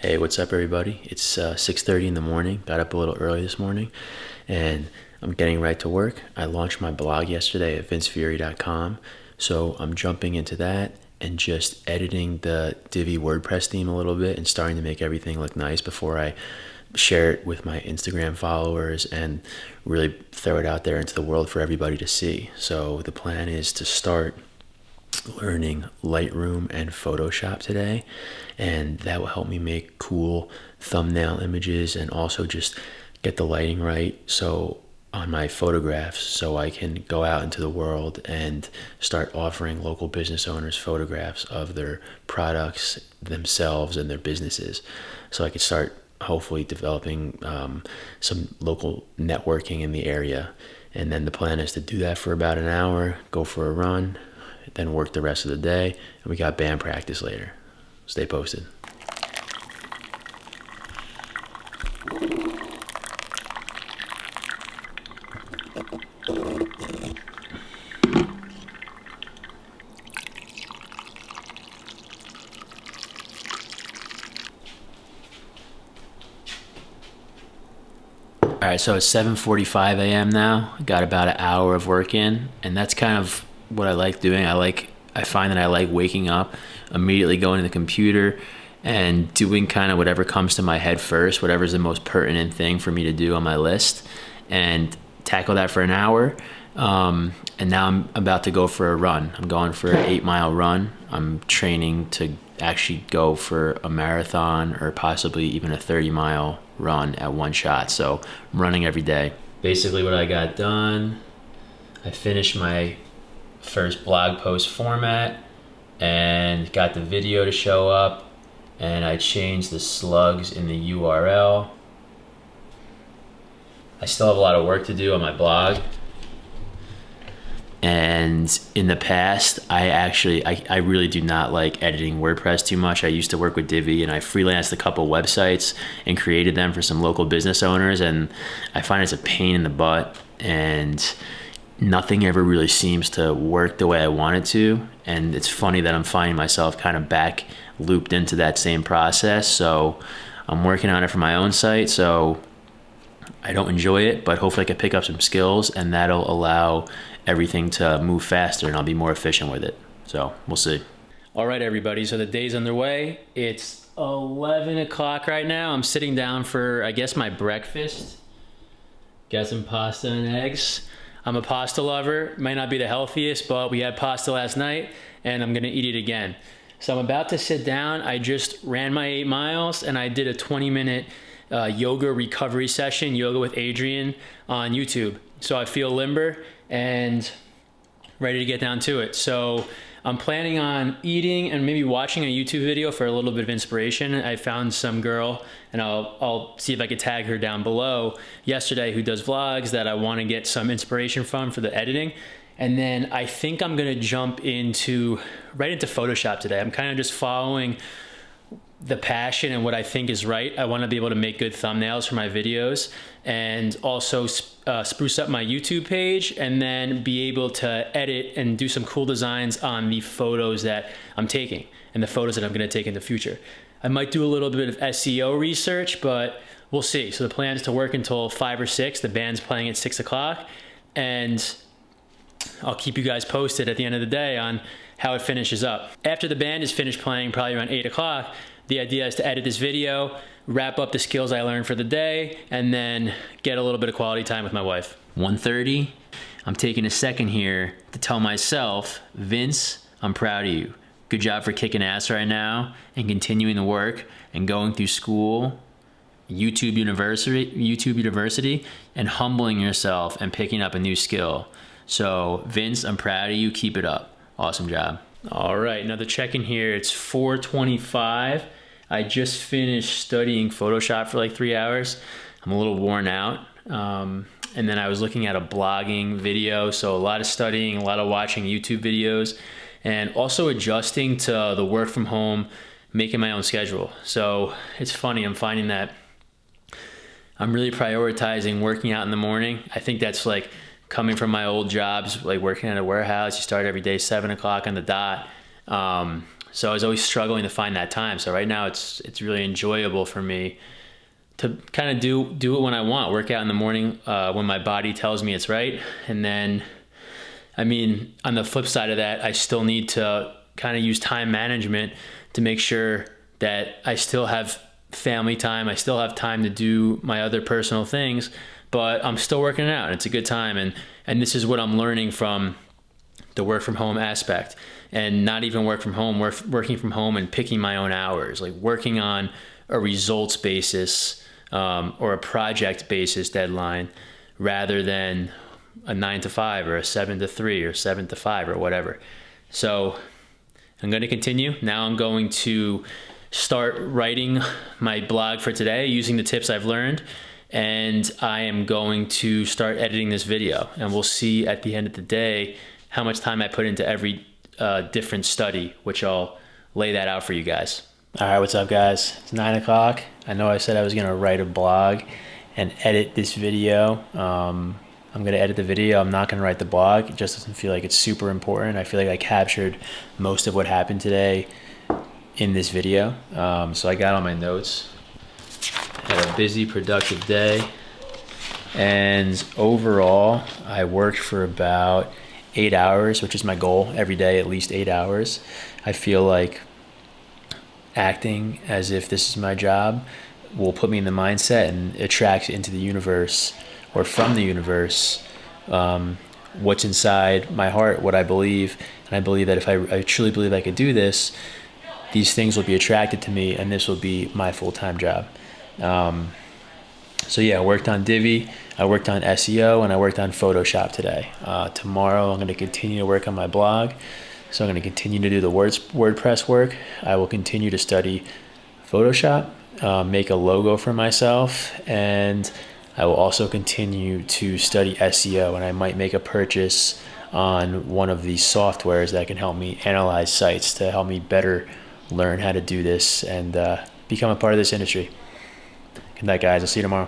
Hey, what's up everybody? It's 6:30 in the morning. Got up a little early this morning and I'm getting right to work. I launched my blog yesterday at vincefury.com. So I'm jumping into that and just editing the Divi WordPress theme a little bit and starting to make everything look nice before I share it with my Instagram followers and really throw it out there into the world for everybody to see. So the plan is to start learning Lightroom and Photoshop today, and that will help me make cool thumbnail images and also just get the lighting right so on my photographs, so I can go out into the world and start offering local business owners photographs of their products themselves and their businesses, so I could start hopefully developing some local networking in the area. And then the plan is to do that for about an hour, go for a run, then work the rest of the day, and we got band practice later. Stay posted. All right, so it's 7:45 a.m. now. I got about an hour of work in, and that's kind of what I like doing. I find that I like waking up, immediately going to the computer and doing kind of whatever comes to my head first, whatever's the most pertinent thing for me to do on my list, and tackle that for an hour. And now I'm about to go for a run. I'm going for an 8-mile run. I'm training to actually go for a marathon or possibly even a 30-mile run at one shot. So I'm running every day. Basically what I got done, I finished my first blog post format and got the video to show up, and I changed the slugs in the URL. I still have a lot of work to do on my blog. And in the past, I really do not like editing WordPress too much. I used to work with Divi, and I freelanced a couple websites and created them for some local business owners, and I find it's a pain in the butt, and nothing ever really seems to work the way I want it to. And it's funny that I'm finding myself kind of back looped into that same process. So I'm working on it for my own site, so I don't enjoy it, but hopefully I can pick up some skills and that'll allow everything to move faster and I'll be more efficient with it. So we'll see. All right, everybody, so the day's underway. It's 11 o'clock right now. I'm sitting down for, I guess, my breakfast. Got some pasta and eggs. I'm a pasta lover. Might not be the healthiest, but we had pasta last night and I'm gonna eat it again. So I'm about to sit down. I just ran my 8 miles and I did a 20-minute yoga recovery session, Yoga with Adrian, on YouTube. So I feel limber and ready to get down to it. So I'm planning on eating and maybe watching a YouTube video for a little bit of inspiration. I found some girl, and I'll see if I could tag her down below, yesterday, who does vlogs that I want to get some inspiration from for the editing. And then I think I'm gonna jump right into Photoshop today. I'm kind of just following the passion and what I think is right. I want to be able to make good thumbnails for my videos and also spruce up my YouTube page, and then be able to edit and do some cool designs on the photos that I'm taking and the photos that I'm going to take in the future. I might do a little bit of SEO research, but we'll see. So the plan is to work until 5 or 6. The band's playing at 6 o'clock, and I'll keep you guys posted at the end of the day on how it finishes up. After the band is finished playing, probably around 8 o'clock, the idea is to edit this video, wrap up the skills I learned for the day, and then get a little bit of quality time with my wife. 1:30, I'm taking a second here to tell myself, Vince, I'm proud of you. Good job for kicking ass right now and continuing to work and going through school, YouTube University, and humbling yourself and picking up a new skill. So Vince, I'm proud of you, keep it up. Awesome job. All right, another check-in here. It's 4:25. I just finished studying Photoshop for like 3 hours. I'm a little worn out. And then I was looking at a blogging video. So a lot of studying, a lot of watching YouTube videos, and also adjusting to the work from home, making my own schedule. So it's funny, I'm finding that I'm really prioritizing working out in the morning. I think that's like coming from my old jobs, like working at a warehouse. You start every day 7 o'clock on the dot. So I was always struggling to find that time. So right now it's really enjoyable for me to kind of do it when I want, work out in the morning when my body tells me it's right. And then, I mean, on the flip side of that, I still need to kind of use time management to make sure that I still have family time. I still have time to do my other personal things, but I'm still working it out and it's a good time. And this is what I'm learning from the work from home aspect, and not even working from home and picking my own hours, like working on a results basis or a project basis deadline rather than a 9 to 5 or a 7 to 3 or 7 to 5 or whatever. So I'm going to continue. Now I'm going to start writing my blog for today using the tips I've learned, and I am going to start editing this video, and we'll see at the end of the day how much time I put into every different study, which I'll lay that out for you guys. All right, what's up, guys? It's 9 o'clock. I know I said I was gonna write a blog and edit this video. I'm gonna edit the video. I'm not gonna write the blog. It just doesn't feel like it's super important. I feel like I captured most of what happened today in this video. So I got all my notes. Had a busy, productive day. And overall, I worked for about 8 hours, which is my goal every day, at least 8 hours. I feel like acting as if this is my job will put me in the mindset and attract into the universe, or from the universe, what's inside my heart, what I believe. And I believe that if I truly believe I could do this, these things will be attracted to me, and this will be my full-time job. So yeah, I worked on Divi, I worked on SEO, and I worked on Photoshop today. Tomorrow I'm going to continue to work on my blog. So I'm going to continue to do the WordPress work. I will continue to study Photoshop, make a logo for myself, and I will also continue to study SEO, and I might make a purchase on one of these softwares that can help me analyze sites to help me better learn how to do this and become a part of this industry. Good night, guys. I'll see you tomorrow.